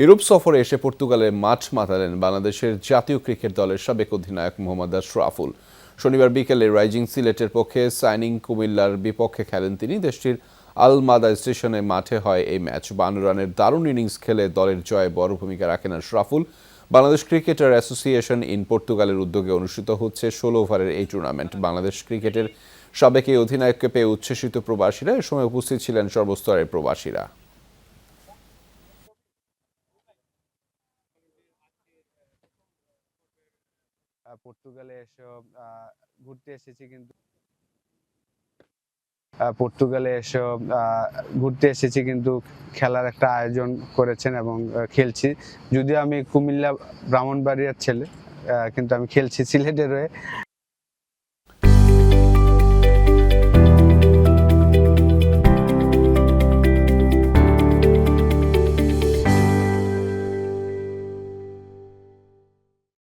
Europe সফরে এসে পর্তুগালে মাঠ মাতালেন বাংলাদেশের জাতীয় ক্রিকেট দলের সাবেক অধিনায়ক মোহাম্মদ আশরাফুল। শনিবার বিকেলে রাইজিং সিলেটের পক্ষে সাইনিং কুমিল্লার বিপক্ষে খেলেন তিনি। দেশটির আলমাদা স্টেশনে মাঠে হয় এই ম্যাচ। 52 রানের দারুণ ইনিংস খেলে দলের জয়ে বড় ভূমিকা রাখেন Ashraful. Bangladesh cricketer association in পর্তুগালের উদ্যোগে অনুষ্ঠিত হচ্ছে 16 ওভারের এই টুর্নামেন্ট। বাংলাদেশ ক্রিকেটের সাবেক এই অধিনায়ককে পেয়ে উচ্ছ্বসিত প্রবাসীরা। এ সময় উপস্থিত ছিলেন সর্বস্তরের প্রবাসীরা। পর্তুগালে এসব ঘুরতে এসেছি কিন্তু পর্তুগালে এসব ঘুরতে এসেছি কিন্তু খেলার একটা আয়োজন করেছেন এবং খেলছি। যদিও আমি কুমিল্লা ব্রাহ্মণবাড়িয়ার ছেলে, কিন্তু আমি খেলছি সিলেটের হয়ে।